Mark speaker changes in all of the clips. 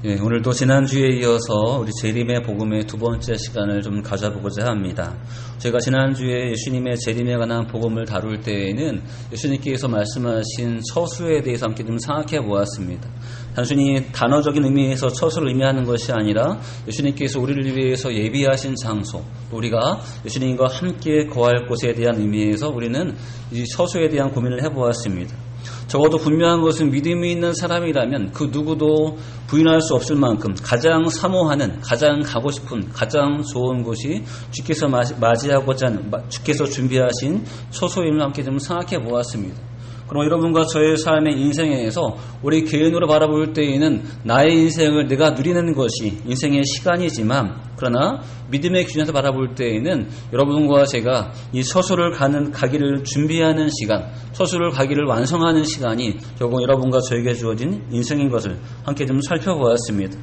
Speaker 1: 예, 오늘도 지난주에 이어서 우리 재림의 복음의 두 번째 시간을 좀 가져보고자 합니다. 제가 지난주에 예수님의 재림에 관한 복음을 다룰 때에는 예수님께서 말씀하신 처수에 대해서 함께 좀 생각해 보았습니다. 단순히 단어적인 의미에서 처수를 의미하는 것이 아니라 예수님께서 우리를 위해서 예비하신 장소, 우리가 예수님과 함께 거할 곳에 대한 의미에서 우리는 이 처수에 대한 고민을 해보았습니다. 적어도 분명한 것은 믿음이 있는 사람이라면 그 누구도 부인할 수 없을 만큼 가장 사모하는, 가장 가고 싶은, 가장 좋은 곳이 주께서 맞이하고자 하는, 주께서 준비하신 처소임을 함께 좀 생각해 보았습니다. 그럼 여러분과 저의 삶의 인생에서 우리 개인으로 바라볼 때에는 나의 인생을 내가 누리는 것이 인생의 시간이지만, 그러나 믿음의 기준에서 바라볼 때에는 여러분과 제가 이 처소를 가기를 준비하는 시간, 처소를 가기를 완성하는 시간이 결국 여러분과 저에게 주어진 인생인 것을 함께 좀 살펴보았습니다.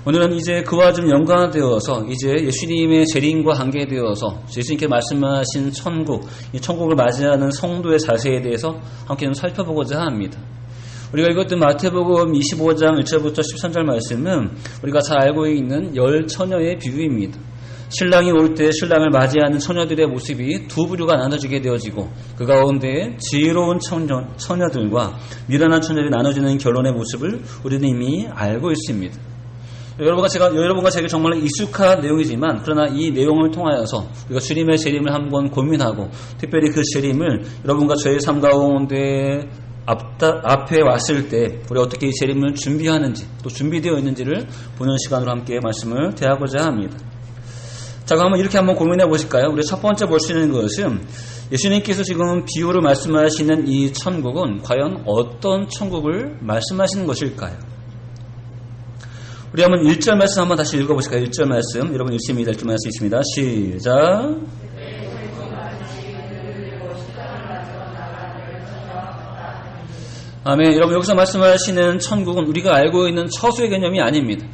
Speaker 1: 오늘은 이제 그와 좀 연관되어서 이제 예수님의 재림과 관계되어서 예수님께 말씀하신 천국, 이 천국을 맞이하는 성도의 자세에 대해서 함께 좀 살펴보고자 합니다. 우리가 읽었던 마태복음 25장 1절부터 13절 말씀은 우리가 잘 알고 있는 열 처녀의 비유입니다. 신랑이 올 때 신랑을 맞이하는 처녀들의 모습이 두 부류가 나눠지게 되어지고 그 가운데 지혜로운 처녀들과 미련한 처녀들이 나눠지는 결론의 모습을 우리는 이미 알고 있습니다. 여러분과 제게 정말 익숙한 내용이지만, 그러나 이 내용을 통하여서 우리가 주님의 재림을 한번 고민하고, 특별히 그 재림을 여러분과 저의 삶 가운데 앞에 왔을 때 우리 어떻게 이 재림을 준비하는지, 또 준비되어 있는지를 보는 시간으로 함께 말씀을 대하고자 합니다. 자, 그럼 이렇게 한번 고민해 보실까요? 우리 첫 번째 볼 수 있는 것은 예수님께서 지금 비유로 말씀하시는 이 천국은 과연 어떤 천국을 말씀하시는 것일까요? 우리 한번 1절 말씀 한번 다시 읽어보실까요? 1절 말씀. 여러분 읽습니다. 1절 말씀 있습니다. 시작. 아멘. 여러분 여기서 말씀하시는 천국은 우리가 알고 있는 처소의 개념이 아닙니다.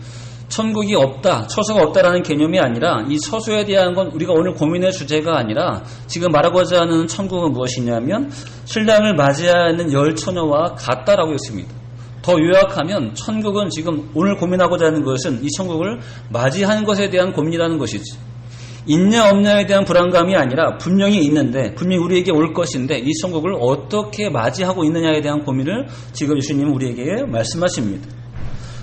Speaker 1: 천국이 없다, 처소가 없다라는 개념이 아니라 이 처소에 대한 건 우리가 오늘 고민의 주제가 아니라 지금 말하고자 하는 천국은 무엇이냐면 신랑을 맞이하는 열 처녀와 같다라고 했습니다. 더 요약하면 천국은 지금 오늘 고민하고자 하는 것은 이 천국을 맞이하는 것에 대한 고민이라는 것이지. 있냐 없냐에 대한 불안감이 아니라 분명히 있는데, 분명히 우리에게 올 것인데 이 천국을 어떻게 맞이하고 있느냐에 대한 고민을 지금 예수님은 우리에게 말씀하십니다.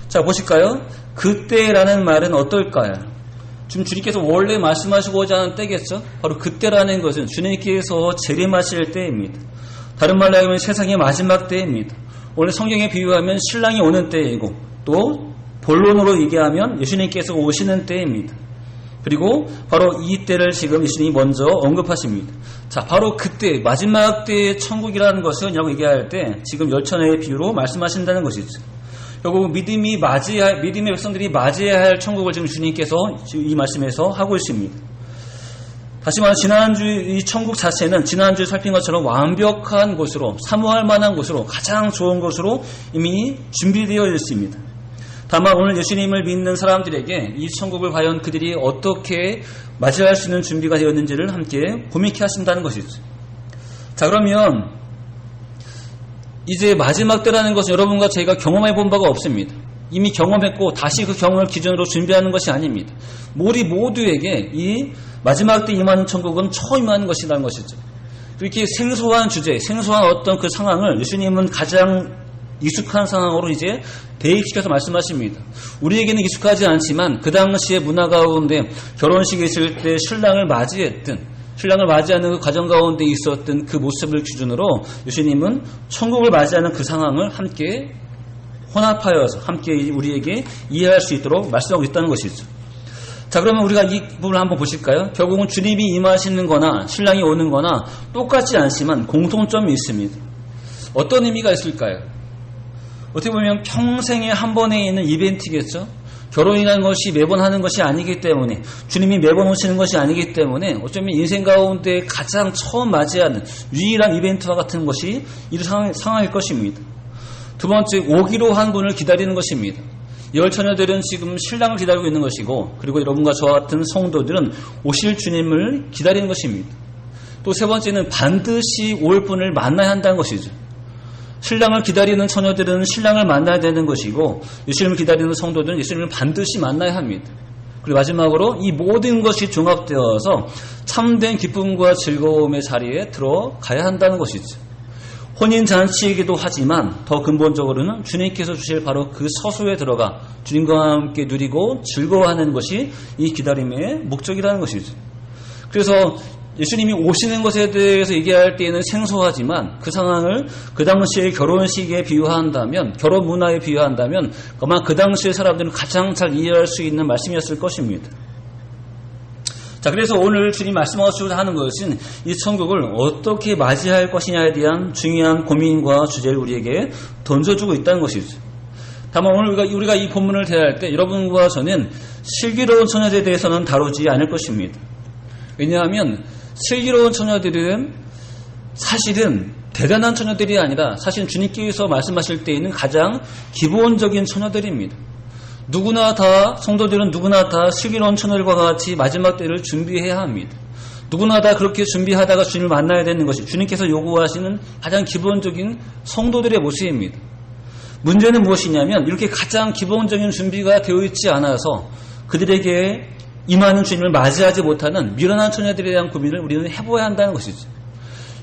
Speaker 1: 자, 보실까요? 그때라는 말은 어떨까요? 지금 주님께서 원래 말씀하시고자 하는 때겠죠? 바로 그때라는 것은 주님께서 재림하실 때입니다. 다른 말로 하면 세상의 마지막 때입니다. 원래 성경에 비유하면 신랑이 오는 때이고, 또 본론으로 얘기하면 예수님께서 오시는 때입니다. 그리고 바로 이 때를 지금 예수님이 먼저 언급하십니다. 자, 바로 그때 마지막 때의 천국이라는 것은 라고 얘기할 때 지금 열처녀의 비유로 말씀하신다는 것이죠. 결국 믿음의 백성들이 맞이해야 할 천국을 지금 주님께서 이 말씀에서 하고 있습니다. 다시 말해 지난주 이 천국 자체는 지난주에 살핀 것처럼 완벽한 곳으로, 사모할 만한 곳으로, 가장 좋은 곳으로 이미 준비되어 있습니다. 다만 오늘 예수님을 믿는 사람들에게 이 천국을 과연 그들이 어떻게 맞이할 수 있는 준비가 되었는지를 함께 고민케 하신다는 것이죠. 자, 그러면 이제 마지막 때라는 것은 여러분과 저희가 경험해 본 바가 없습니다. 이미 경험했고 다시 그 경험을 기준으로 준비하는 것이 아닙니다. 우리 모두에게 이 마지막 때 임하는 천국은 처음 임하는 것이라는 것이죠. 이렇게 생소한 주제, 생소한 어떤 그 상황을 예수님은 가장 익숙한 상황으로 이제 대입시켜서 말씀하십니다. 우리에게는 익숙하지 않지만 그 당시의 문화 가운데 결혼식이 있을 때 신랑을 맞이하는 그 과정 가운데 있었던 그 모습을 기준으로 예수님은 천국을 맞이하는 그 상황을 함께 혼합하여서 함께 우리에게 이해할 수 있도록 말씀하고 있다는 것이죠. 자, 그러면 우리가 이 부분을 한번 보실까요? 결국은 주님이 임하시는 거나 신랑이 오는 거나 똑같지 않지만 공통점이 있습니다. 어떤 의미가 있을까요? 어떻게 보면 평생에 한 번에 있는 이벤트겠죠? 결혼이라는 것이 매번 하는 것이 아니기 때문에, 주님이 매번 오시는 것이 아니기 때문에 어쩌면 인생 가운데 가장 처음 맞이하는 유일한 이벤트와 같은 것이 이 상황일 것입니다. 두 번째, 오기로 한 분을 기다리는 것입니다. 열 처녀들은 지금 신랑을 기다리고 있는 것이고, 그리고 여러분과 저와 같은 성도들은 오실 주님을 기다리는 것입니다. 또 세 번째는 반드시 올 분을 만나야 한다는 것이죠. 신랑을 기다리는 처녀들은 신랑을 만나야 되는 것이고 예수님을 기다리는 성도들은 예수님을 반드시 만나야 합니다. 그리고 마지막으로 이 모든 것이 종합되어서 참된 기쁨과 즐거움의 자리에 들어가야 한다는 것이죠. 혼인잔치이기도 하지만 더 근본적으로는 주님께서 주실 바로 그 서소에 들어가 주님과 함께 누리고 즐거워하는 것이 이 기다림의 목적이라는 것이죠. 그래서 예수님이 오시는 것에 대해서 얘기할 때에는 생소하지만 그 상황을 그 당시의 결혼식에 비유한다면, 결혼 문화에 비유한다면 아마 그 당시의 사람들은 가장 잘 이해할 수 있는 말씀이었을 것입니다. 자, 그래서 오늘 주님 말씀하시고자 하는 것은 이 천국을 어떻게 맞이할 것이냐에 대한 중요한 고민과 주제를 우리에게 던져주고 있다는 것이죠. 다만 오늘 우리가 이 본문을 대할 때 여러분과 저는 슬기로운 처녀들에 대해서는 다루지 않을 것입니다. 왜냐하면 슬기로운 처녀들은 사실은 대단한 처녀들이 아니라 사실 주님께서 말씀하실 때에는 가장 기본적인 처녀들입니다. 누구나 다, 성도들은 누구나 다 슬기로운 처녀들과 같이 마지막 때를 준비해야 합니다. 누구나 다 그렇게 준비하다가 주님을 만나야 되는 것이 주님께서 요구하시는 가장 기본적인 성도들의 모습입니다. 문제는 무엇이냐면 이렇게 가장 기본적인 준비가 되어 있지 않아서 그들에게 임하는 주님을 맞이하지 못하는 미련한 처녀들에 대한 고민을 우리는 해봐야 한다는 것이죠.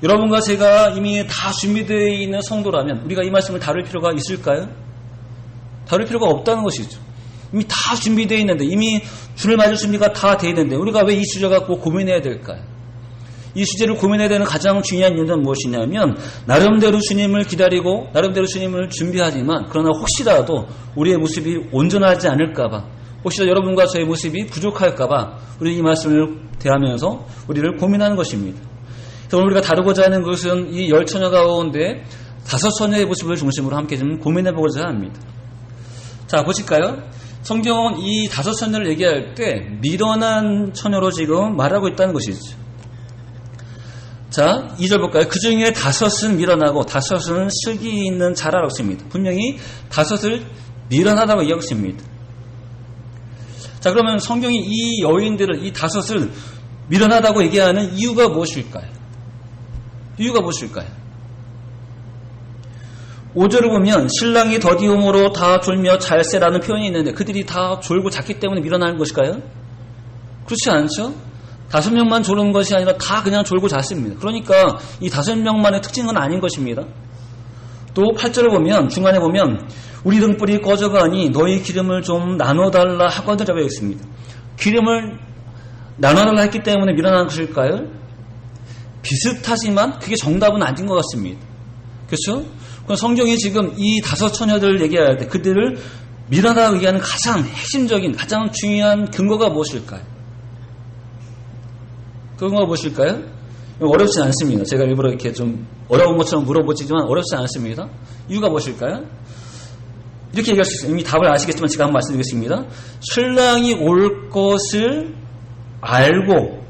Speaker 1: 여러분과 제가 이미 다 준비되어 있는 성도라면 우리가 이 말씀을 다룰 필요가 있을까요? 다룰 필요가 없다는 것이죠. 이미 다 준비되어 있는데, 이미 주를 맞을 준비가 다 되어 있는데 우리가 왜 이 주제 갖고 고민해야 될까요? 이 주제를 고민해야 되는 가장 중요한 이유는 무엇이냐면 나름대로 주님을 기다리고 나름대로 주님을 준비하지만 그러나 혹시라도 우리의 모습이 온전하지 않을까봐, 혹시라도 여러분과 저의 모습이 부족할까봐 우리 이 말씀을 대하면서 우리를 고민하는 것입니다. 오늘 우리가 다루고자 하는 것은 이 10처녀 가운데 5처녀의 모습을 중심으로 함께 좀 고민해보고자 합니다. 자, 보실까요? 성경은 이 5처녀를 얘기할 때 미련한 처녀로 지금 말하고 있다는 것이죠. 자, 2절 볼까요? 그 중에 5은 미련하고 5은 슬기 있는 자라라고 했습니다. 분명히 5을 미련하다고 얘기하고 있습니다. 자, 그러면 성경이 이 여인들을, 이 5을 미련하다고 얘기하는 이유가 무엇일까요? 이유가 무엇일까요? 5절을 보면 신랑이 더디움으로 다 졸며 잘세라는 표현이 있는데 그들이 다 졸고 잤기 때문에 미련한 것일까요? 그렇지 않죠? 5명만 졸은 것이 아니라 다 그냥 졸고 잤습니다. 그러니까 이 5명만의 특징은 아닌 것입니다. 또 8절을 보면, 중간에 보면 우리 등불이 꺼져가니 너희 기름을 좀 나눠달라 하거든이라고 있습니다. 기름을 나눠달라 했기 때문에 미련한 것일까요? 비슷하지만 그게 정답은 아닌 것 같습니다. 그렇죠? 성경이 지금 이 5처녀들을 얘기할 때 그들을 미련하다고 얘기하는 가장 핵심적인, 가장 중요한 근거가 무엇일까요? 근거가 무엇일까요? 어렵지 않습니다. 제가 일부러 이렇게 좀 어려운 것처럼 물어보지만 어렵지 않습니다. 이유가 무엇일까요? 이렇게 얘기할 수 있어요. 이미 답을 아시겠지만 제가 한번 말씀드리겠습니다. 신랑이 올 것을 알고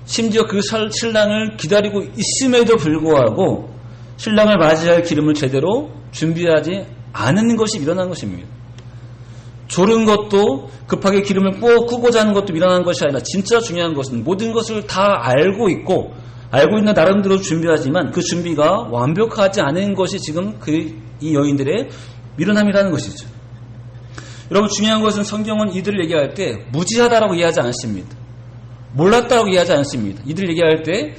Speaker 1: 심지어 그 신랑을 기다리고 있음에도 불구하고 신랑을 맞이할 기름을 제대로 준비하지 않은 것이 미련한 것입니다. 졸은 것도 급하게 기름을 끄고자 하는 것도 미련한 것이 아니라 진짜 중요한 것은 모든 것을 다 알고 있고 알고 있는 나름대로 준비하지만 그 준비가 완벽하지 않은 것이 지금 이 여인들의 미련함이라는 것이죠. 여러분, 중요한 것은 성경은 이들을 얘기할 때 무지하다라고 이해하지 않습니다. 몰랐다라고 이해하지 않습니다. 이들을 얘기할 때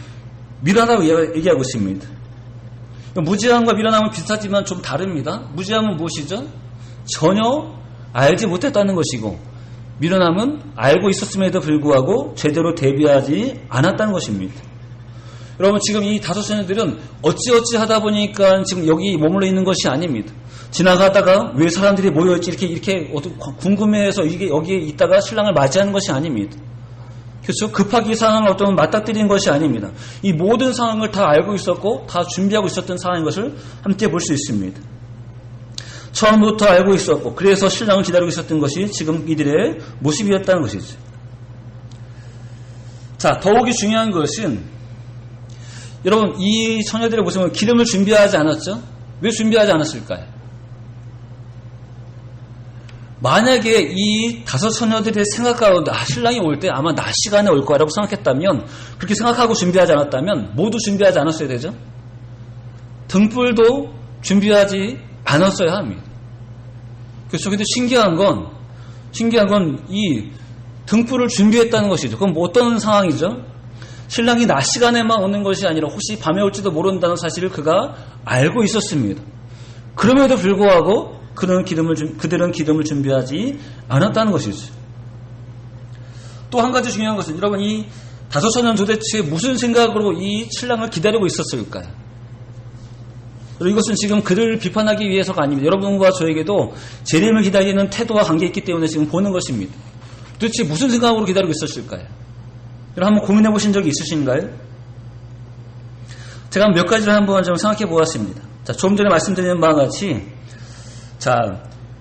Speaker 1: 미련하다고 얘기하고 있습니다. 무지함과 미련함은 비슷하지만 좀 다릅니다. 무지함은 무엇이죠? 전혀 알지 못했다는 것이고 미련함은 알고 있었음에도 불구하고 제대로 대비하지 않았다는 것입니다. 여러분, 지금 이 5처녀들은 어찌어찌 하다 보니까 지금 여기 머물러 있는 것이 아닙니다. 지나가다가 왜 사람들이 모여있지 이렇게 궁금해해서 여기에 있다가 신랑을 맞이하는 것이 아닙니다. 그렇죠? 급하게 이 상황을 어떤 맞닥뜨리는 것이 아닙니다. 이 모든 상황을 다 알고 있었고 다 준비하고 있었던 상황인 것을 함께 볼 수 있습니다. 처음부터 알고 있었고 그래서 신랑을 기다리고 있었던 것이 지금 이들의 모습이었다는 것이죠. 자, 더욱이 중요한 것은 여러분, 이 처녀들의 모습은 기름을 준비하지 않았죠? 왜 준비하지 않았을까요? 만약에 이 5처녀들의 생각 가운데 신랑이 올 때 아마 낮 시간에 올 거라고 생각했다면, 그렇게 생각하고 준비하지 않았다면 모두 준비하지 않았어야 되죠. 등불도 준비하지 않았어야 합니다. 그래서 근데 신기한 건 이 등불을 준비했다는 것이죠. 그럼 뭐 어떤 상황이죠? 신랑이 낮 시간에만 오는 것이 아니라 혹시 밤에 올지도 모른다는 사실을 그가 알고 있었습니다. 그럼에도 불구하고 그들은 기름을 준비하지 않았다는 것이죠. 또 한 가지 중요한 것은 여러분 이 5처녀는 도대체 무슨 생각으로 이 신랑을 기다리고 있었을까요? 이것은 지금 그를 비판하기 위해서가 아닙니다. 여러분과 저에게도 재림을 기다리는 태도와 관계있기 때문에 지금 보는 것입니다. 도대체 무슨 생각으로 기다리고 있었을까요? 여러분 한번 고민해 보신 적이 있으신가요? 제가 몇 가지를 한번 좀 생각해 보았습니다. 자, 조금 전에 말씀드린 바와 같이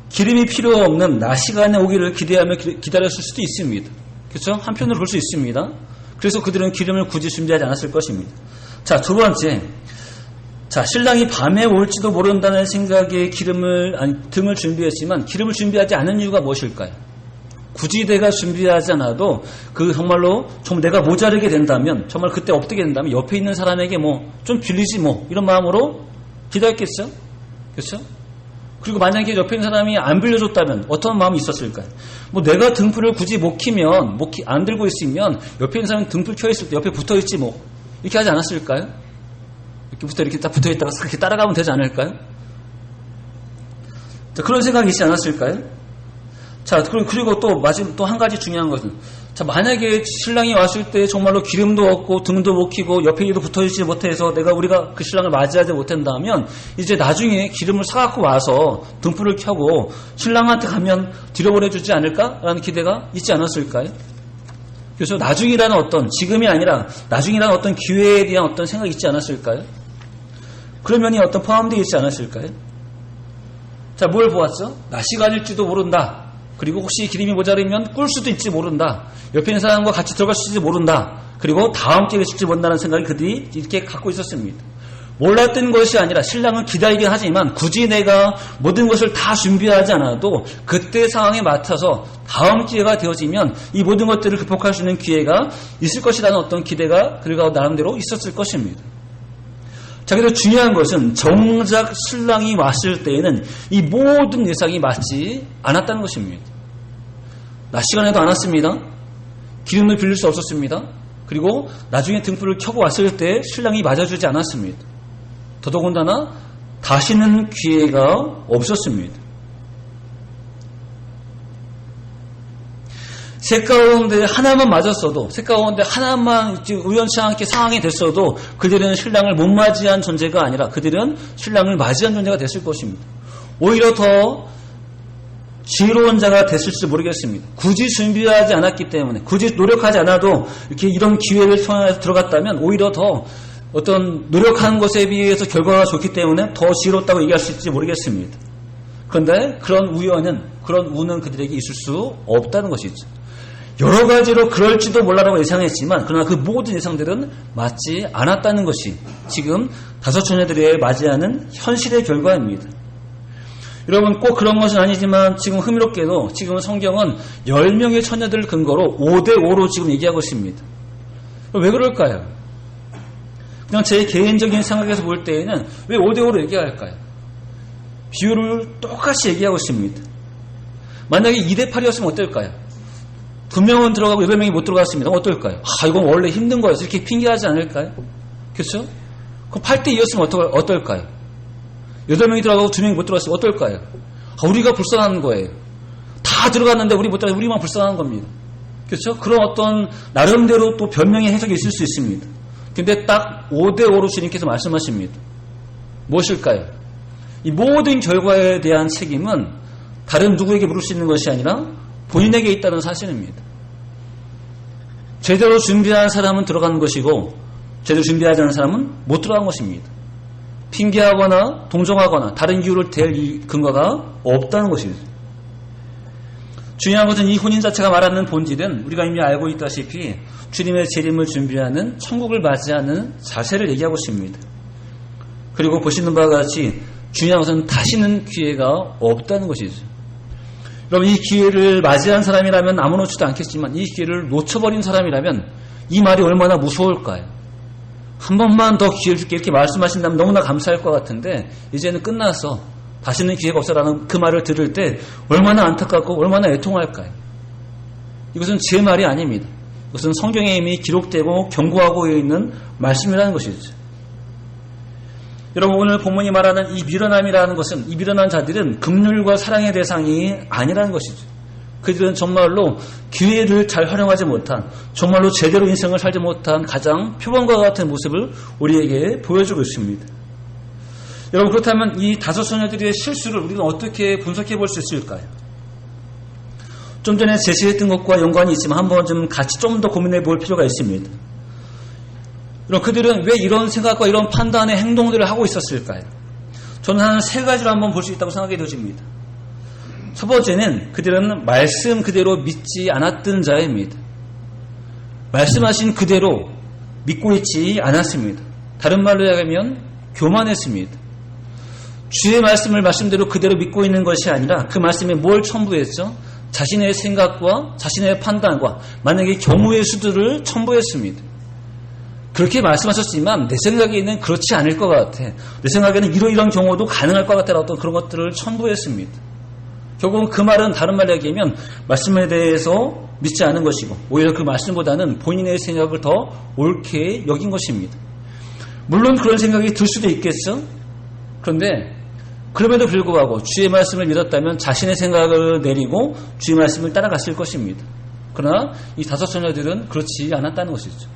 Speaker 1: 기름이 필요 없는 낮 시간에 오기를 기대하며 기다렸을 수도 있습니다. 그렇죠? 한편으로 볼 수 있습니다. 그래서 그들은 기름을 굳이 준비하지 않았을 것입니다. 자, 두 번째. 자, 신랑이 밤에 올지도 모른다는 생각에 등을 준비했지만 기름을 준비하지 않은 이유가 무엇일까요? 굳이 내가 준비하지 않아도 정말로 좀 내가 모자르게 된다면 정말 그때 엎드게 된다면 옆에 있는 사람에게 좀 빌리지 이런 마음으로 기다렸겠죠? 그렇죠? 그리고 만약에 옆에 있는 사람이 안 빌려줬다면 어떤 마음이 있었을까요? 내가 등불을 굳이 안 들고 있으면 옆에 있는 사람이 등불 켜있을 때 옆에 붙어있지 이렇게 하지 않았을까요? 이렇게 딱 붙어있다가 그렇게 따라가면 되지 않을까요? 자, 그런 생각이 있지 않았을까요? 자, 그리고 또 한 가지 중요한 것은, 자, 만약에 신랑이 왔을 때 정말로 기름도 없고 등도 못 켜고 옆에 이도 붙어있지 못해서 우리가 그 신랑을 맞이하지 못한다면 이제 나중에 기름을 사갖고 와서 등불을 켜고 신랑한테 가면 들여보내주지 않을까라는 기대가 있지 않았을까요? 그래서 나중이라는 지금이 아니라 나중이라는 어떤 기회에 대한 어떤 생각이 있지 않았을까요? 그런 면이 포함되어 있지 않았을까요? 자, 뭘 보았죠? 낮 시간일지도 모른다. 그리고 혹시 기름이 모자르면 꿀 수도 있지 모른다. 옆에 있는 사람과 같이 들어갈 수 있을지 모른다. 그리고 다음 기회에 있을지 모른다는 생각을 그들이 이렇게 갖고 있었습니다. 몰랐던 것이 아니라 신랑을 기다리긴 하지만 굳이 내가 모든 것을 다 준비하지 않아도 그때 상황에 맞춰서 다음 기회가 되어지면 이 모든 것들을 극복할 수 있는 기회가 있을 것이라는 어떤 기대가 그들과 나름대로 있었을 것입니다. 자, 그래도 중요한 것은 정작 신랑이 왔을 때에는 이 모든 예상이 맞지 않았다는 것입니다. 낮 시간에도 안 왔습니다. 기름을 빌릴 수 없었습니다. 그리고 나중에 등불을 켜고 왔을 때 신랑이 맞아주지 않았습니다. 더더군다나 다시는 기회가 없었습니다. 새 가운데 하나만 맞았어도, 새 가운데 하나만 우연치 않게 상황이 됐어도 그들은 신랑을 못 맞이한 존재가 아니라 그들은 신랑을 맞이한 존재가 됐을 것입니다. 오히려 더 지혜로운 자가 됐을지 모르겠습니다. 굳이 준비하지 않았기 때문에, 굳이 노력하지 않아도 이렇게 이런 기회를 통해서 들어갔다면 오히려 더 어떤 노력하는 것에 비해서 결과가 좋기 때문에 더 지혜롭다고 얘기할 수 있을지 모르겠습니다. 그런데 그런 우는 그들에게 있을 수 없다는 것이죠. 여러 가지로 그럴지도 몰라라고 예상했지만 그러나 그 모든 예상들은 맞지 않았다는 것이 지금 5처녀들이 맞이하는 현실의 결과입니다. 여러분 꼭 그런 것은 아니지만 지금 흥미롭게도 지금 성경은 10명의 처녀들을 근거로 5대5로 지금 얘기하고 있습니다. 왜 그럴까요? 그냥 제 개인적인 생각에서 볼 때에는 왜 5대5로 얘기할까요? 비율을 똑같이 얘기하고 있습니다. 만약에 2대8이었으면 어떨까요? 2명은 들어가고 8명이 못 들어갔습니다. 어떨까요? 이건 원래 힘든 거였어. 이렇게 핑계하지 않을까요? 그렇죠? 그럼 8대2였으면 어떨까요? 8명이 들어가고 2명이 못 들어갔으면 어떨까요? 우리가 불쌍한 거예요. 다 들어갔는데 우리 못 들어가서 우리만 불쌍한 겁니다. 그렇죠? 그런 어떤 나름대로 또 변명의 해석이 있을 수 있습니다. 근데 딱 5대5로 주님께서 말씀하십니다. 무엇일까요? 이 모든 결과에 대한 책임은 다른 누구에게 물을 수 있는 것이 아니라 본인에게 있다는 사실입니다. 제대로 준비한 사람은 들어가는 것이고 제대로 준비하지 않은 사람은 못 들어간 것입니다. 핑계하거나 동정하거나 다른 이유를 댈 근거가 없다는 것이죠. 중요한 것은 이 혼인 자체가 말하는 본질은 우리가 이미 알고 있다시피 주님의 재림을 준비하는 천국을 맞이하는 자세를 얘기하고 있습니다. 그리고 보시는 바와 같이 중요한 것은 다시는 기회가 없다는 것이죠. 여러분 이 기회를 맞이한 사람이라면 아무렇지도 않겠지만 이 기회를 놓쳐버린 사람이라면 이 말이 얼마나 무서울까요? 한 번만 더 기회를 줄게 이렇게 말씀하신다면 너무나 감사할 것 같은데 이제는 끝나서 다시는 기회가 없어라는 그 말을 들을 때 얼마나 안타깝고 얼마나 애통할까요? 이것은 제 말이 아닙니다. 이것은 성경에 이미 기록되고 경고하고 있는 말씀이라는 것이죠. 여러분 오늘 본문이 말하는 이 미련함이라는 것은 이 미련한 자들은 긍휼과 사랑의 대상이 아니라는 것이죠. 그들은 정말로 기회를 잘 활용하지 못한 정말로 제대로 인생을 살지 못한 가장 표범과 같은 모습을 우리에게 보여주고 있습니다. 여러분 그렇다면 이 다섯 소녀들의 실수를 우리는 어떻게 분석해 볼 수 있을까요? 좀 전에 제시했던 것과 연관이 있지만 한번 좀 같이 좀 더 고민해 볼 필요가 있습니다. 그럼 그들은 왜 이런 생각과 이런 판단의 행동들을 하고 있었을까요? 저는 한 세 가지로 한번 볼 수 있다고 생각이 되어집니다. 첫 번째는 그들은 말씀 그대로 믿지 않았던 자입니다. 말씀하신 그대로 믿고 있지 않았습니다. 다른 말로 이야기하면 교만했습니다. 주의 말씀을 말씀대로 그대로 믿고 있는 것이 아니라 그 말씀에 뭘 첨부했죠? 자신의 생각과 자신의 판단과 만약에 경우의 수들을 첨부했습니다. 그렇게 말씀하셨지만 내 생각에는 그렇지 않을 것 같아. 내 생각에는 이런 경우도 가능할 것 같다라는 어떤 그런 것들을 첨부했습니다. 결국은 그 말은 다른 말로 얘기하면 말씀에 대해서 믿지 않은 것이고 오히려 그 말씀보다는 본인의 생각을 더 옳게 여긴 것입니다. 물론 그런 생각이 들 수도 있겠죠. 그런데 그럼에도 불구하고 주의 말씀을 믿었다면 자신의 생각을 내리고 주의 말씀을 따라갔을 것입니다. 그러나 이 다섯 소녀들은 그렇지 않았다는 것이죠.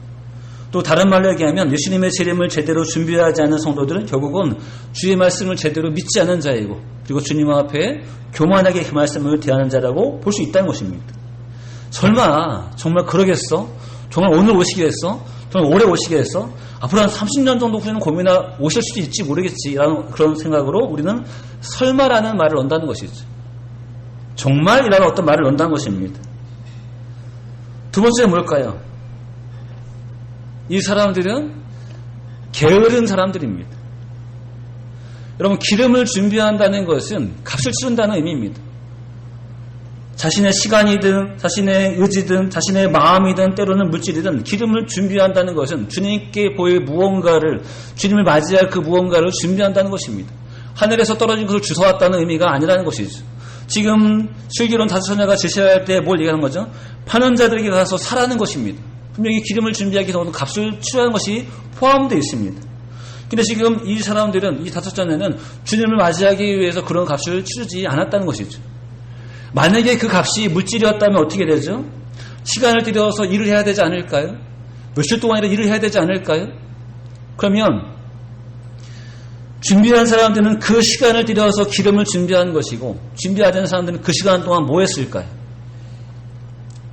Speaker 1: 또 다른 말로 얘기하면 예수님의 재림을 제대로 준비하지 않은 성도들은 결국은 주의 말씀을 제대로 믿지 않은 자이고 그리고 주님 앞에 교만하게 그 말씀을 대하는 자라고 볼 수 있다는 것입니다. 설마 정말 그러겠어? 정말 오늘 오시겠어? 정말 오래 오시겠어? 앞으로 한 30년 정도 후에는 고민하 오실 수도 있지 모르겠지 라는 그런 생각으로 우리는 설마라는 말을 넣는다는 것이죠. 정말이라는 어떤 말을 넣는다는 것입니다. 두 번째는 뭘까요? 이 사람들은 게으른 사람들입니다. 여러분 기름을 준비한다는 것은 값을 치른다는 의미입니다. 자신의 시간이든 자신의 의지든 자신의 마음이든 때로는 물질이든 기름을 준비한다는 것은 주님께 보일 무언가를 주님을 맞이할 그 무언가를 준비한다는 것입니다. 하늘에서 떨어진 것을 주워왔다는 의미가 아니라는 것이죠. 지금 슬기로운 다섯 소녀가 제시할 때 뭘 얘기하는 거죠? 파는 자들에게 가서 사라는 것입니다. 분명히 기름을 준비하기 위해서 값을 치르는 것이 포함되어 있습니다. 근데 지금 이 사람들은 이 다섯 자녀는 주님을 맞이하기 위해서 그런 값을 치르지 않았다는 것이죠. 만약에 그 값이 물질이었다면 어떻게 되죠? 시간을 들여서 일을 해야 되지 않을까요? 며칠 동안이라 일을 해야 되지 않을까요? 그러면 준비한 사람들은 그 시간을 들여서 기름을 준비한 것이고 준비하지 않은 사람들은 그 시간 동안 뭐 했을까요?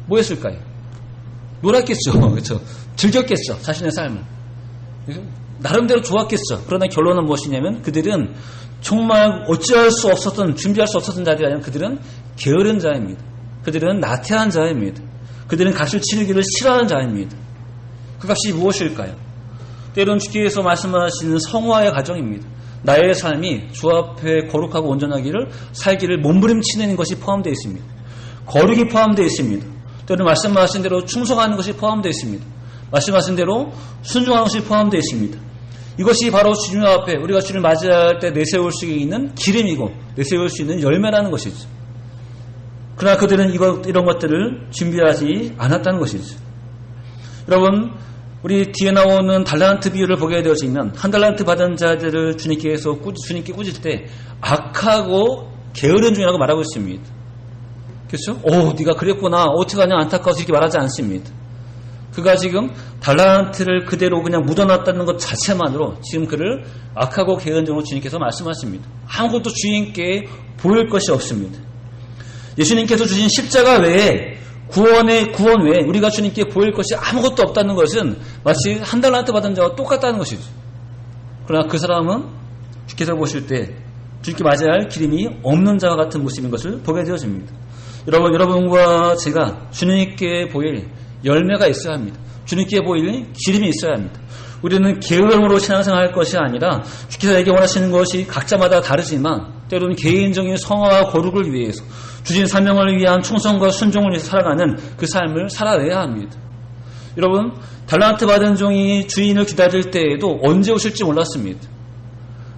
Speaker 1: 뭐 했을까요? 놀았겠죠. 그렇죠? 즐겼겠죠. 자신의 삶을. 나름대로 좋았겠죠. 그러나 결론은 무엇이냐면 그들은 정말 어찌할 수 없었던 준비할 수 없었던 자들이 아니라 그들은 게으른 자입니다. 그들은 나태한 자입니다. 그들은 값을 치르기를 싫어하는 자입니다. 그 값이 무엇일까요? 때로는 주께서 말씀하시는 성화의 과정입니다. 나의 삶이 주 앞에 거룩하고 온전하기를 살기를 몸부림치는 것이 포함되어 있습니다. 거룩이 포함되어 있습니다. 때로는 말씀하신 대로 충성하는 것이 포함되어 있습니다. 말씀하신 대로 순종하는 것이 포함되어 있습니다. 이것이 바로 주님 앞에 우리가 주님을 맞이할 때 내세울 수 있는 기름이고 내세울 수 있는 열매라는 것이죠. 그러나 그들은 이런 것들을 준비하지 않았다는 것이죠. 여러분 우리 뒤에 나오는 달란트 비유를 보게 되어지면 한 달란트 받은 자들을 주님께 꾸질 때 악하고 게으른 중이라고 말하고 있습니다. 그렇죠? 네가 그랬구나. 어떡하냐 안타까워서 이렇게 말하지 않습니다. 그가 지금 달란트를 그대로 그냥 묻어놨다는 것 자체만으로 지금 그를 악하고 게으른 중으로 주님께서 말씀하십니다. 아무것도 주님께 보일 것이 없습니다. 예수님께서 주신 십자가 외에 구원 외에 우리가 주님께 보일 것이 아무것도 없다는 것은 마치 한 달란트 받은 자와 똑같다는 것이죠. 그러나 그 사람은 주께서 보실 때 주님께 맞이할 기름이 없는 자와 같은 모습인 것을 보게 되어집니다. 여러분과 제가 주님께 보일 열매가 있어야 합니다. 주님께 보일 기름이 있어야 합니다. 우리는 게으름으로 신앙생활할 것이 아니라 주께서 내게 원하시는 것이 각자마다 다르지만 때로는 개인적인 성화와 거룩을 위해서 주신 사명을 위한 충성과 순종을 위해서 살아가는 그 삶을 살아내야 합니다. 여러분 달란트 받은 종이 주인을 기다릴 때에도 언제 오실지 몰랐습니다.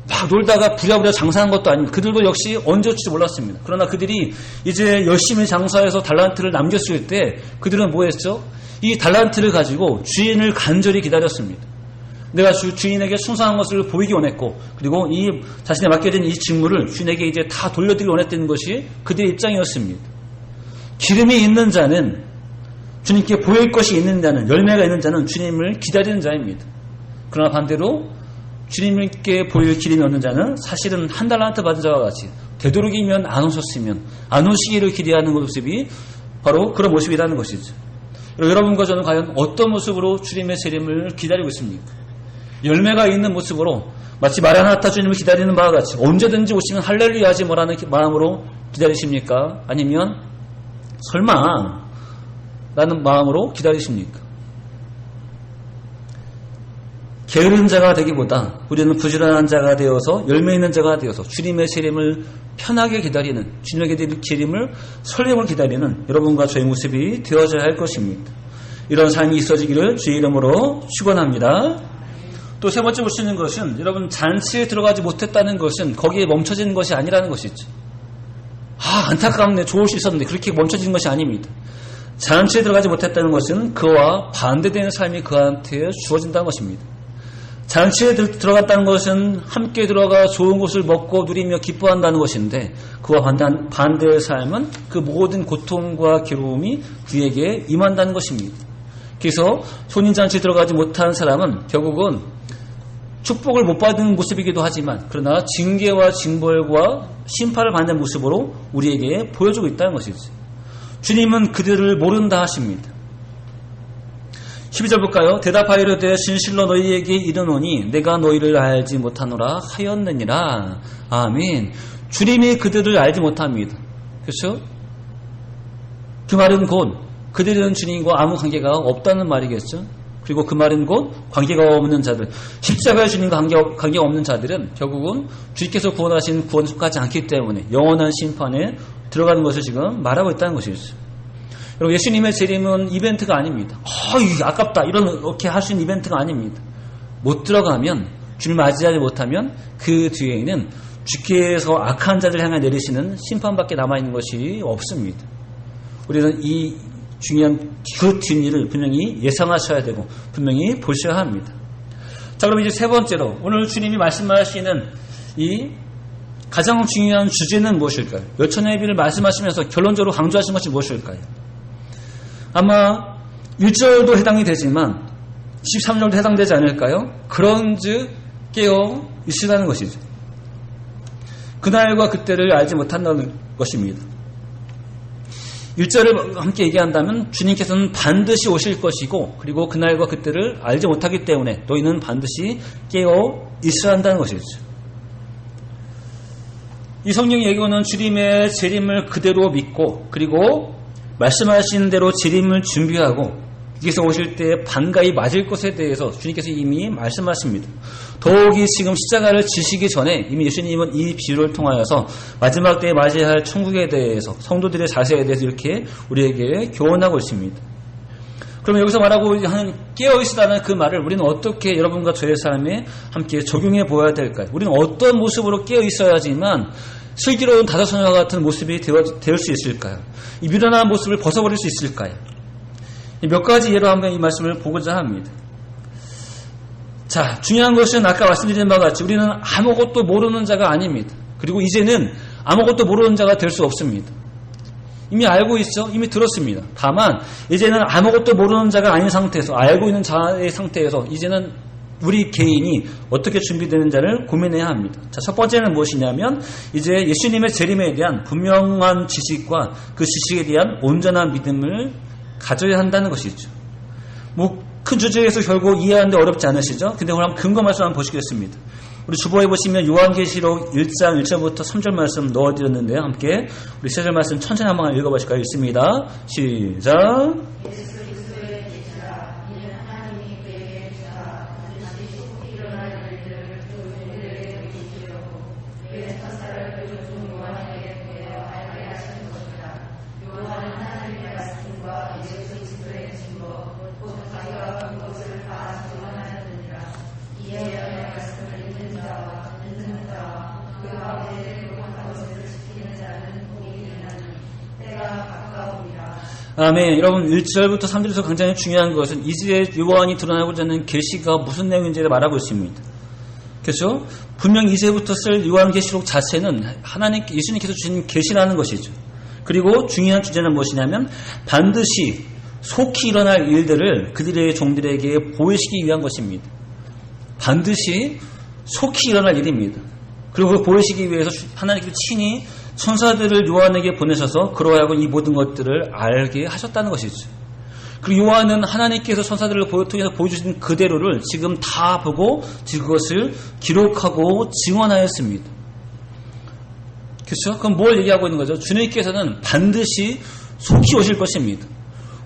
Speaker 1: 막 놀다가 부랴부랴 장사한 것도 아닙니다. 그들도 역시 언제 올지 몰랐습니다. 그러나 그들이 이제 열심히 장사해서 달란트를 남겼을 때 그들은 뭐 했죠? 이 달란트를 가지고 주인을 간절히 기다렸습니다. 내가 주인에게 충성한 것을 보이기 원했고, 그리고 이 자신의 맡겨진 이 직무를 주인에게 이제 다 돌려드리기 원했다는 것이 그들의 입장이었습니다. 기름이 있는 자는, 주님께 보일 것이 있는 자는, 열매가 있는 자는 주님을 기다리는 자입니다. 그러나 반대로 주님께 보일 기름이 없는 자는 사실은 한 달란트 받은 자와 같이 되도록이면 안 오셨으면 안 오시기를 기대하는 모습이 바로 그런 모습이라는 것이죠. 여러분과 저는 과연 어떤 모습으로 주님의 재림을 기다리고 있습니까? 열매가 있는 모습으로 마치 마라나타 주님을 기다리는 바와 같이 언제든지 오시면 할렐루야 하지 뭐라는 마음으로 기다리십니까? 아니면 설마 라는 마음으로 기다리십니까? 게으른 자가 되기보다 우리는 부지런한 자가 되어서 열매 있는 자가 되어서 주님의 재림을 편하게 기다리는, 주님의 재림을 설렘을 기다리는 여러분과 저의 모습이 되어져야 할 것입니다. 이런 삶이 있어지기를 주의 이름으로 축원합니다. 또 세 번째 볼 수 있는 것은, 여러분, 잔치에 들어가지 못했다는 것은 거기에 멈춰지는 것이 아니라는 것이죠. 안타깝네, 좋을 수 있었는데 그렇게 멈춰지는 것이 아닙니다. 잔치에 들어가지 못했다는 것은 그와 반대되는 삶이 그한테 주어진다는 것입니다. 잔치에 들어갔다는 것은 함께 들어가 좋은 것을 먹고 누리며 기뻐한다는 것인데, 그와 반대의 삶은 그 모든 고통과 괴로움이 그에게 임한다는 것입니다. 그래서 혼인잔치에 들어가지 못한 사람은 결국은 축복을 못 받은 모습이기도 하지만, 그러나 징계와 징벌과 심판을 받는 모습으로 우리에게 보여주고 있다는 것이죠. 주님은 그들을 모른다 하십니다. 12절 볼까요? 대답하이르되 진실로 너희에게 이르노니 내가 너희를 알지 못하노라 하였느니라. 아멘. 주님이 그들을 알지 못합니다. 그렇죠? 그 말은 곧 그들은 주님과 아무 관계가 없다는 말이겠죠. 그리고 그 말은 곧 관계가 없는 자들, 십자가의 주님과 관계가 없는 자들은 결국은 주님께서 구원하신 구원에 속하지 않기 때문에 영원한 심판에 들어가는 것을 지금 말하고 있다는 것이죠. 여러분, 예수님의 재림은 이벤트가 아닙니다. 아깝다, 이렇게 할 수 있는 이벤트가 아닙니다. 못 들어가면, 주님 맞이하지 못하면 그 뒤에는 주께서 악한 자들 향해 내리시는 심판밖에 남아있는 것이 없습니다. 우리는 이 중요한 그 뒷일을 분명히 예상하셔야 되고 분명히 보셔야 합니다. 자, 그럼 이제 세 번째로 오늘 주님이 말씀하시는 이 가장 중요한 주제는 무엇일까요? 몇천의 비를 말씀하시면서 결론적으로 강조하신 것이 무엇일까요? 아마 1절도 해당이 되지만 13절도 해당되지 않을까요? 그런즉 깨어 있으라는 것이죠. 그날과 그때를 알지 못한다는 것입니다. 1절을 함께 얘기한다면 주님께서는 반드시 오실 것이고, 그리고 그날과 그때를 알지 못하기 때문에 너희는 반드시 깨어 있어야 한다는 것이죠. 이 성경의 예고는 주님의 재림을 그대로 믿고, 그리고 말씀하신 대로 재림을 준비하고 주께서 오실 때 반가이 맞을 것에 대해서 주님께서 이미 말씀하십니다. 더욱이 지금 십자가를 지시기 전에 이미 예수님은 이 비유를 통하여서 마지막 때에 맞이해야 할 천국에 대해서, 성도들의 자세에 대해서 이렇게 우리에게 교훈하고 있습니다. 그러면 여기서 말하고 하는 깨어있으라는 그 말을 우리는 어떻게 여러분과 저의 삶에 함께 적용해 보아야 될까요? 우리는 어떤 모습으로 깨어있어야지만 슬기로운 다섯소녀와 같은 모습이 될 수 있을까요? 이 미련한 모습을 벗어버릴 수 있을까요? 몇 가지 예로 한번 이 말씀을 보고자 합니다. 자, 중요한 것은 아까 말씀드린 바와 같이 우리는 아무것도 모르는 자가 아닙니다. 그리고 이제는 아무것도 모르는 자가 될 수 없습니다. 이미 알고 있어, 이미 들었습니다. 다만 이제는 아무것도 모르는 자가 아닌 상태에서, 알고 있는 자의 상태에서 이제는 우리 개인이 어떻게 준비되는 자를 고민해야 합니다. 자, 첫 번째는 무엇이냐면 이제 예수님의 재림에 대한 분명한 지식과 그 지식에 대한 온전한 믿음을 가져야 한다는 것이죠. 큰 주제에서 결국 이해하는데 어렵지 않으시죠? 근데 오늘 한번 근거 말씀 한번 보시겠습니다. 우리 주보에 보시면 요한계시록 1장 1절부터 3절 말씀 넣어드렸는데요. 함께 우리 3절 말씀 천천히 한번 읽어보실까요? 있습니다. 시작. 아멘. 여러분 1절부터 3절에서 굉장히 중요한 것은 이제 요한이 드러나고자 하는 계시가 무슨 내용인지를 말하고 있습니다. 그렇죠? 분명 이제부터 쓸 요한계시록 자체는 하나님께 예수님께서 주신 계시라는 것이죠. 그리고 중요한 주제는 무엇이냐면 반드시 속히 일어날 일들을 그들의 종들에게 보이시기 위한 것입니다. 반드시 속히 일어날 일입니다. 그리고 보이시기 위해서 하나님께서 친히 천사들을 요한에게 보내셔서 그로 하여금 이 모든 것들을 알게 하셨다는 것이죠. 그리고 요한은 하나님께서 천사들을 통해서 보여주신 그대로를 지금 다 보고 그것을 기록하고 증언하였습니다. 그렇죠? 그럼 뭘 얘기하고 있는 거죠? 주님께서는 반드시 속히 오실 것입니다.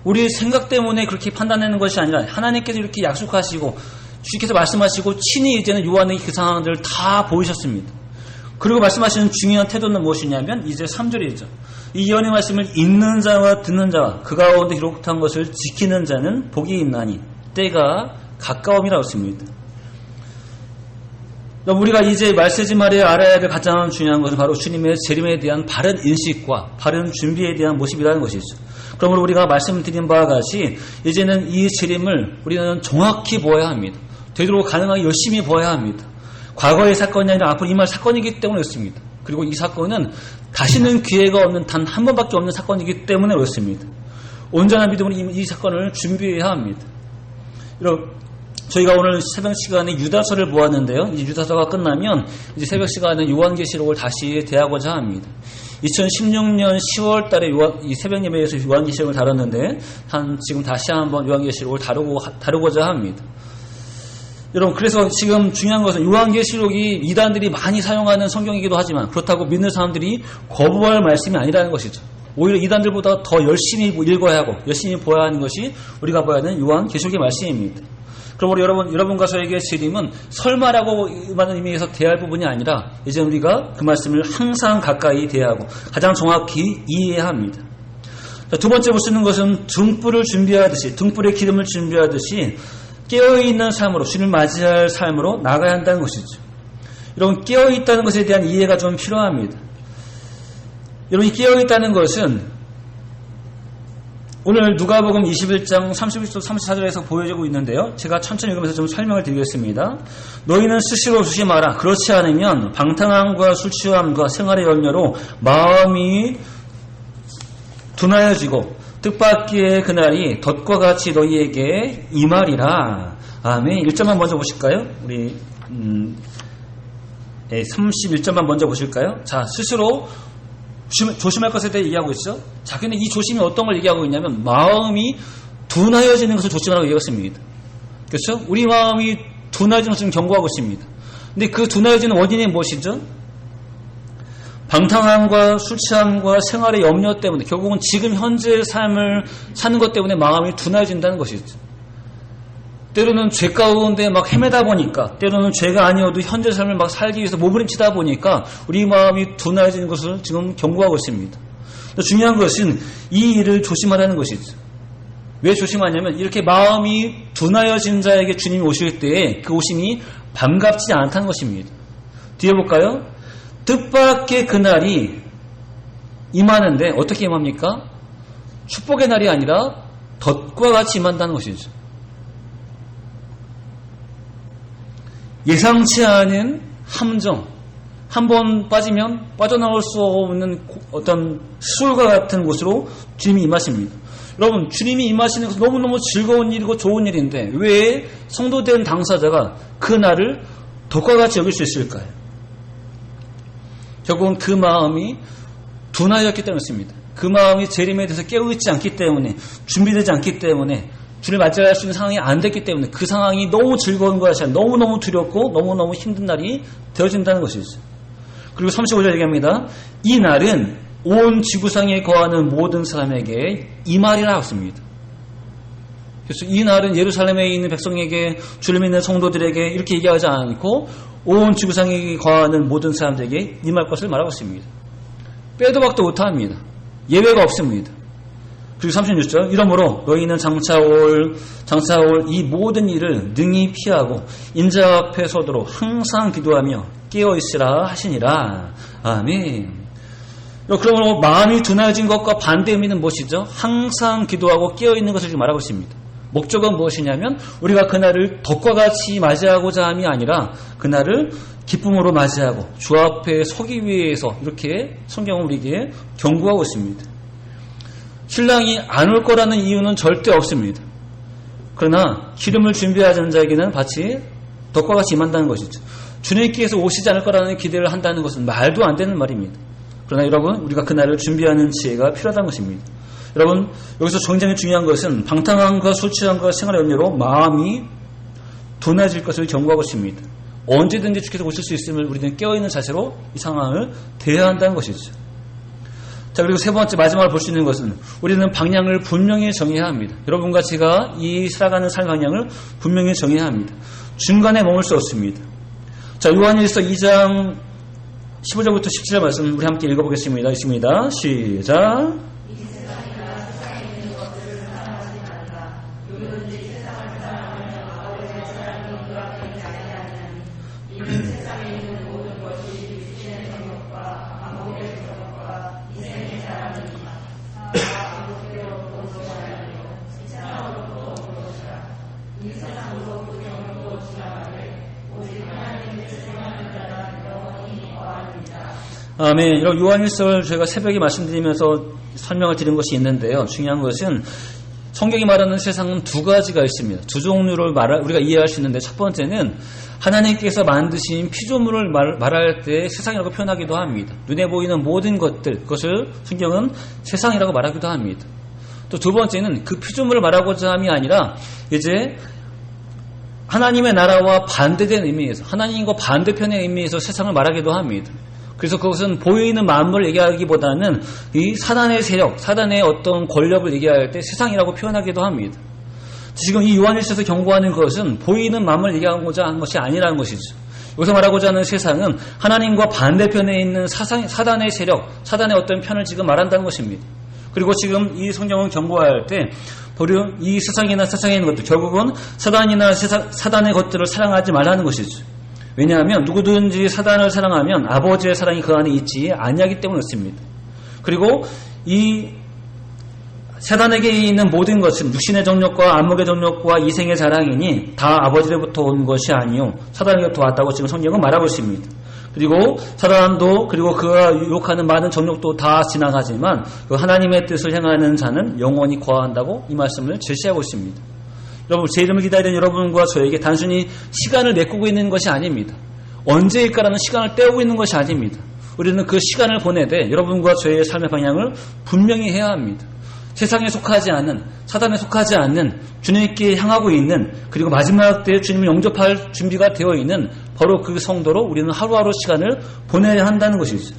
Speaker 1: 우리 생각 때문에 그렇게 판단하는 것이 아니라 하나님께서 이렇게 약속하시고 주님께서 말씀하시고 친히 이제는 요한에게 그 상황들을 다 보이셨습니다. 그리고 말씀하시는 중요한 태도는 무엇이냐면 이제 3절이죠. 이 예언의 말씀을 읽는 자와 듣는 자와 그 가운데 기록한 것을 지키는 자는 복이 있나니 때가 가까움이라고 했습니다. 우리가 이제 말세지 말에 알아야 될 가장 중요한 것은 바로 주님의 재림에 대한 바른 인식과 바른 준비에 대한 모습이라는 것이죠. 그러므로 우리가 말씀드린 바와 같이 이제는 이 재림을 우리는 정확히 보아야 합니다. 되도록 가능하게 열심히 보아야 합니다. 과거의 사건이 아니라 앞으로 임할 사건이기 때문에 그렇습니다. 그리고 이 사건은 다시는 기회가 없는 단 한 번밖에 없는 사건이기 때문에 그렇습니다. 온전한 믿음으로 이 사건을 준비해야 합니다. 저희가 오늘 새벽 시간에 유다서를 보았는데요. 이 유다서가 끝나면 이제 새벽 시간에 요한계시록을 다시 대하고자 합니다. 2016년 10월 달에 이 새벽 예배에서 요한계시록을 다뤘는데 지금 다시 한번 요한계시록을 다루고자 합니다. 여러분, 그래서 지금 중요한 것은 요한계시록이 이단들이 많이 사용하는 성경이기도 하지만 그렇다고 믿는 사람들이 거부할 말씀이 아니라는 것이죠. 오히려 이단들보다 더 열심히 읽어야 하고 열심히 보아야 하는 것이 우리가 보아야 하는 요한계시록의 말씀입니다. 그러므로 여러분과 저에게 재림은 설마라고만 의미에서 대할 부분이 아니라 이제 우리가 그 말씀을 항상 가까이 대하고 가장 정확히 이해해야 합니다. 두 번째 볼 수 있는 것은 등불을 준비하듯이 등불의 기름을 준비하듯이 깨어있는 삶으로 주님을 맞이할 삶으로 나가야 한다는 것이죠. 여러분, 깨어있다는 것에 대한 이해가 좀 필요합니다. 여러분, 이 깨어있다는 것은 오늘 누가복음 21장 31절 34절에서 보여지고 있는데요. 제가 천천히 읽으면서 좀 설명을 드리겠습니다. 너희는 스스로 조심하라. 그렇지 않으면 방탕함과 술 취함과 생활의 염려로 마음이 둔하여지고 뜻밖의 그날이 덫과 같이 너희에게 임하리라. 아멘. 1절만 먼저 보실까요? 우리 31절만 먼저 보실까요? 자, 스스로 조심할 것에 대해 얘기하고 있죠. 자, 근데 이 조심이 어떤 걸 얘기하고 있냐면 마음이 둔하여지는 것을 조심하라고 얘기했습니다. 그렇죠? 우리 마음이 둔하여지는 것을 경고하고 있습니다. 근데 그 둔하여지는 원인이 무엇이죠? 방탕함과 술 취함과 생활의 염려 때문에 결국은 지금 현재의 삶을 사는 것 때문에 마음이 둔해진다는 것이죠. 때로는 죄 가운데 막 헤매다 보니까 때로는 죄가 아니어도 현재 삶을 막 살기 위해서 몸부림치다 보니까 우리 마음이 둔해지는 것을 지금 경고하고 있습니다. 중요한 것은 이 일을 조심하라는 것이죠. 왜 조심하냐면 이렇게 마음이 둔하여진 자에게 주님이 오실 때에 그 오심이 반갑지 않다는 것입니다. 뒤에 볼까요? 뜻밖의 그날이 임하는데 어떻게 임합니까? 축복의 날이 아니라 덫과 같이 임한다는 것이죠. 예상치 않은 함정, 한번 빠지면 빠져나올 수 없는 어떤 수울과 같은 곳으로 주님이 임하십니다. 여러분, 주님이 임하시는 것은 너무너무 즐거운 일이고 좋은 일인데 왜 성도된 당사자가 그 날을 덫과 같이 여길 수 있을까요? 결국은 그 마음이 둔하였기 때문이었습니다. 그 마음이 재림에 대해서 깨어있지 않기 때문에 준비되지 않기 때문에 주를 맞이할 수 있는 상황이 안 됐기 때문에 그 상황이 너무 즐거운 것이 아니라 너무너무 두렵고 너무너무 힘든 날이 되어진다는 것이죠. 그리고 35절 얘기합니다. 이 날은 온 지구상에 거하는 모든 사람에게 임하리라 했습니다. 그래서 이 날은 예루살렘에 있는 백성에게 주를 믿는 성도들에게 이렇게 얘기하지 않고 온 지구상에 거하는 모든 사람들에게 임할 것을 말하고 있습니다. 빼도 박도 못합니다. 예외가 없습니다. 그리고 36절 이러므로 너희는 장차 올 이 모든 일을 능히 피하고 인자 앞에 서도록 항상 기도하며 깨어있으라 하시니라. 아멘. 그러므로 마음이 둔해진 것과 반대 의미는 무엇이죠? 항상 기도하고 깨어있는 것을 지금 말하고 있습니다. 목적은 무엇이냐면 우리가 그날을 덕과 같이 맞이하고자 함이 아니라 그날을 기쁨으로 맞이하고 주 앞에 서기 위해서 이렇게 성경은 우리에게 경고하고 있습니다. 신랑이 안 올 거라는 이유는 절대 없습니다. 그러나 기름을 준비하는 자에게는 마치 덕과 같이 임한다는 것이죠. 주님께서 오시지 않을 거라는 기대를 한다는 것은 말도 안 되는 말입니다. 그러나 여러분, 우리가 그날을 준비하는 지혜가 필요하다는 것입니다. 여러분, 여기서 굉장히 중요한 것은 방탕함과 술 취함과 생활의 염려로 마음이 둔해질 것을 경고하고 있습니다. 언제든지 주께서 오실 수 있음을 우리는 깨어있는 자세로 이 상황을 대해야 한다는 것이죠. 자, 그리고 세 번째 마지막으로 볼 수 있는 것은 우리는 방향을 분명히 정해야 합니다. 여러분과 제가 이 살아가는 삶 방향을 분명히 정해야 합니다. 중간에 머물 수 없습니다. 자, 요한일서 2장 15절부터 17절 말씀 우리 함께 읽어보겠습니다. 있습니다. 시작. 아멘. 이런 요한일서를 저희가 새벽에 말씀드리면서 설명을 드린 것이 있는데요. 중요한 것은 성경이 말하는 세상은 두 가지가 있습니다. 두 종류를 우리가 이해할 수 있는데, 첫 번째는 하나님께서 만드신 피조물을 말할 때 세상이라고 표현하기도 합니다. 눈에 보이는 모든 것들, 그것을 성경은 세상이라고 말하기도 합니다. 또 두 번째는 그 피조물을 말하고자 함이 아니라 이제 하나님의 나라와 반대된 의미에서, 하나님과 반대편의 의미에서 세상을 말하기도 합니다. 그래서 그것은 보이는 만물을 얘기하기보다는 이 사단의 세력, 사단의 어떤 권력을 얘기할 때 세상이라고 표현하기도 합니다. 지금 이 요한일서에서 경고하는 것은 보이는 만물을 얘기하고자 하는 것이 아니라는 것이죠. 여기서 말하고자 하는 세상은 하나님과 반대편에 있는 사단의 세력, 사단의 어떤 편을 지금 말한다는 것입니다. 그리고 지금 이 성경을 경고할 때 이 세상이나 세상에 있는 것들, 결국은 사단이나 사단의 것들을 사랑하지 말라는 것이죠. 왜냐하면 누구든지 사단을 사랑하면 아버지의 사랑이 그 안에 있지 아니하기 때문에 그렇습니다. 그리고 이 사단에게 있는 모든 것은 육신의 정욕과 안목의 정욕과 이생의 자랑이니 다 아버지로부터 온 것이 아니요 사단에게부터 왔다고 지금 성경은 말하고 있습니다. 그리고 사단도, 그리고 그가 유혹하는 많은 정욕도 다 지나가지만 그 하나님의 뜻을 행하는 자는 영원히 거한다고 이 말씀을 제시하고 있습니다. 여러분, 제 이름을 기다리는 여러분과 저에게 단순히 시간을 메꾸고 있는 것이 아닙니다. 언제일까라는 시간을 때우고 있는 것이 아닙니다. 우리는 그 시간을 보내되 여러분과 저의 삶의 방향을 분명히 해야 합니다. 세상에 속하지 않는, 사단에 속하지 않는, 주님께 향하고 있는, 그리고 마지막 때에 주님을 영접할 준비가 되어 있는 바로 그 성도로 우리는 하루하루 시간을 보내야 한다는 것이죠.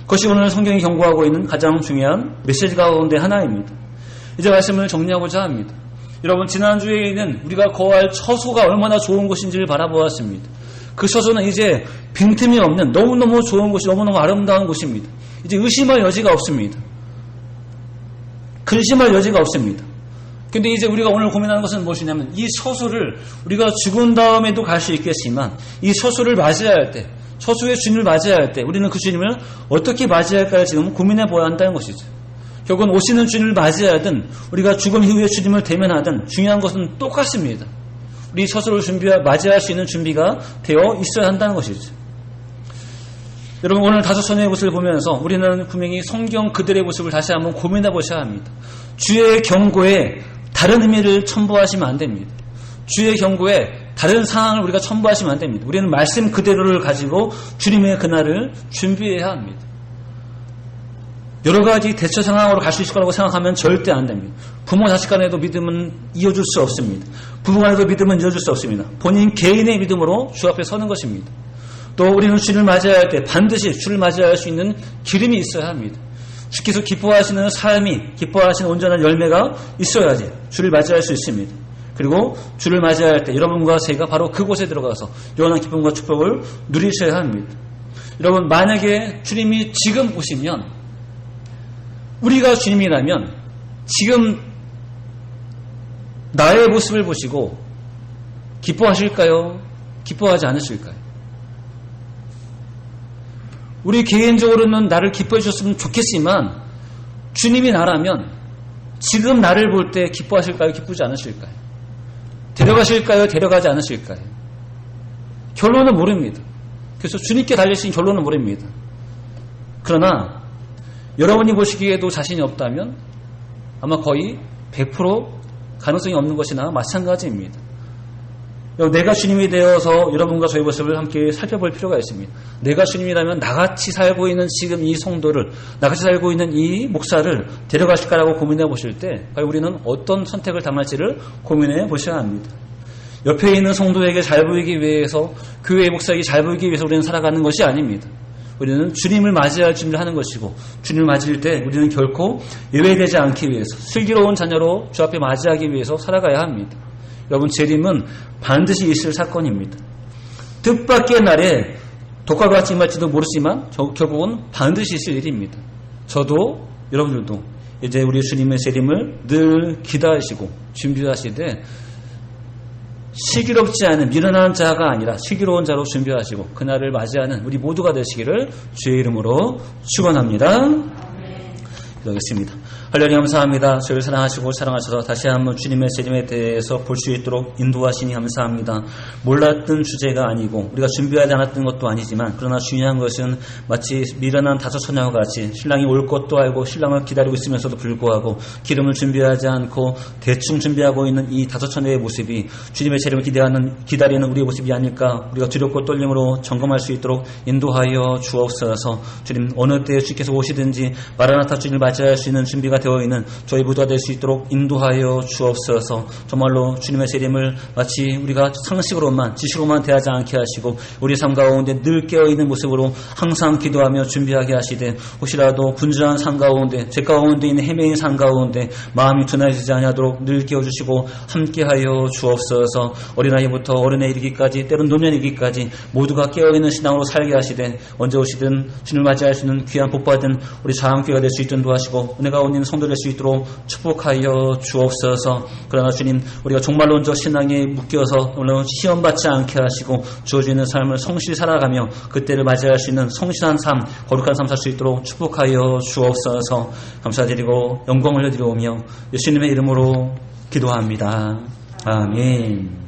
Speaker 1: 그것이 오늘 성경이 경고하고 있는 가장 중요한 메시지 가운데 하나입니다. 이제 말씀을 정리하고자 합니다. 여러분, 지난주에는 우리가 거할 처소가 얼마나 좋은 곳인지를 바라보았습니다. 그 처소는 이제 빈틈이 없는 너무너무 좋은 곳이, 너무너무 아름다운 곳입니다. 이제 의심할 여지가 없습니다. 근심할 여지가 없습니다. 근데 이제 우리가 오늘 고민하는 것은 무엇이냐면 이 처소를 우리가 죽은 다음에도 갈 수 있겠지만 이 처소를 맞이할 때, 처소의 주님을 맞이할 때 우리는 그 주님을 어떻게 맞이할까를 지금 고민해 보아야 한다는 것이죠. 결국은 오시는 주님을 맞이하든 우리가 죽음 이후에 주님을 대면하든 중요한 것은 똑같습니다. 우리 처소를 맞이할 수 있는 준비가 되어 있어야 한다는 것이죠. 여러분, 오늘 다섯 처녀의 모습을 보면서 우리는 분명히 성경 그들의 모습을 다시 한번 고민해 보셔야 합니다. 주의 경고에 다른 의미를 첨부하시면 안 됩니다. 주의 경고에 다른 상황을 우리가 첨부하시면 안 됩니다. 우리는 말씀 그대로를 가지고 주님의 그날을 준비해야 합니다. 여러 가지 대처 상황으로 갈 수 있을 거라고 생각하면 절대 안 됩니다. 부모 자식 간에도 믿음은 이어줄 수 없습니다. 부부 간에도 믿음은 이어줄 수 없습니다. 본인 개인의 믿음으로 주 앞에 서는 것입니다. 또 우리는 주를 맞이할 때 반드시 주를 맞이할 수 있는 기름이 있어야 합니다. 주께서 기뻐하시는 삶이, 기뻐하시는 온전한 열매가 있어야지 주를 맞이할 수 있습니다. 그리고 주를 맞이할 때 여러분과 제가 바로 그곳에 들어가서 영원한 기쁨과 축복을 누리셔야 합니다. 여러분, 만약에 주님이 지금 오시면, 우리가 주님이라면 지금 나의 모습을 보시고 기뻐하실까요? 기뻐하지 않으실까요? 우리 개인적으로는 나를 기뻐해 주셨으면 좋겠지만 주님이 나라면 지금 나를 볼 때 기뻐하실까요? 기쁘지 않으실까요? 데려가실까요? 데려가지 않으실까요? 결론은 모릅니다. 그래서 주님께 달려있으신 결론은 모릅니다. 그러나 여러분이 보시기에도 자신이 없다면 아마 거의 100% 가능성이 없는 것이나 마찬가지입니다. 내가 주님이 되어서 여러분과 저희 모습을 함께 살펴볼 필요가 있습니다. 내가 주님이라면 나같이 살고 있는 지금 이 성도를, 나같이 살고 있는 이 목사를 데려가실까라고 고민해 보실 때 과연 우리는 어떤 선택을 당할지를 고민해 보셔야 합니다. 옆에 있는 성도에게 잘 보이기 위해서, 교회의 목사에게 잘 보이기 위해서 우리는 살아가는 것이 아닙니다. 우리는 주님을 맞이할 준비를 하는 것이고, 주님을 맞을 때 우리는 결코 예외되지 않기 위해서, 슬기로운 자녀로 주 앞에 맞이하기 위해서 살아가야 합니다. 여러분, 재림은 반드시 있을 사건입니다. 뜻밖의 날에 독과가 같이 임할지도 모르지만 결국은 반드시 있을 일입니다. 저도 여러분들도 이제 우리 주님의 재림을 늘 기다리시고 준비하시되 시기롭지 않은 미련한 자가 아니라 시기로운 자로 준비하시고 그날을 맞이하는 우리 모두가 되시기를 주의 이름으로 축원합니다. 기도하겠습니다. 할렐루야, 감사합니다. 저희를 사랑하시고 사랑하셔서 다시 한번 주님의 재림에 대해서 볼 수 있도록 인도하시니 감사합니다. 몰랐던 주제가 아니고 우리가 준비하지 않았던 것도 아니지만 그러나 중요한 것은 마치 미련한 다섯 처녀와 같이 신랑이 올 것도 알고 신랑을 기다리고 있으면서도 불구하고 기름을 준비하지 않고 대충 준비하고 있는 이 다섯 처녀의 모습이 주님의 재림을 기다리는 우리의 모습이 아닐까. 우리가 두렵고 떨림으로 점검할 수 있도록 인도하여 주옵소서. 주님, 어느 때에 주께서 오시든지 마라나타 주님을 맞이할 수 있는 준비가 되어 있는 저희 모두가 될 수 있도록 인도하여 주옵소서. 정말로 주님의 재림을 마치 우리가 상식으로만 지식으로만 대하지 않게 하시고 우리 삶 가운데 늘 깨어있는 모습으로 항상 기도하며 준비하게 하시되 혹시라도 분주한 삶 가운데 죄 가운데 있는 헤매인 삶 가운데 마음이 둔해지지 아니하도록 늘 깨워주시고 함께하여 주옵소서. 어린아이부터 어른에 이르기까지 때론 노년에 이르기까지 모두가 깨어있는 신앙으로 살게 하시되 언제 오시든 주님을 맞이할 수 있는 귀한 복받은 우리 자원교회가 될 수 있도록 도와시고 은혜가 온는 성도 될 수 있도록 축복하여 주옵소서. 그러나 주님, 우리가 종말론적 신앙에 묶여서 물론 시험받지 않게 하시고 주어지는 삶을 성실히 살아가며 그때를 맞이할 수 있는 성실한 삶, 거룩한 삶 살 수 있도록 축복하여 주옵소서. 감사드리고 영광을 올려드리오며 예수님의 이름으로 기도합니다. 아멘.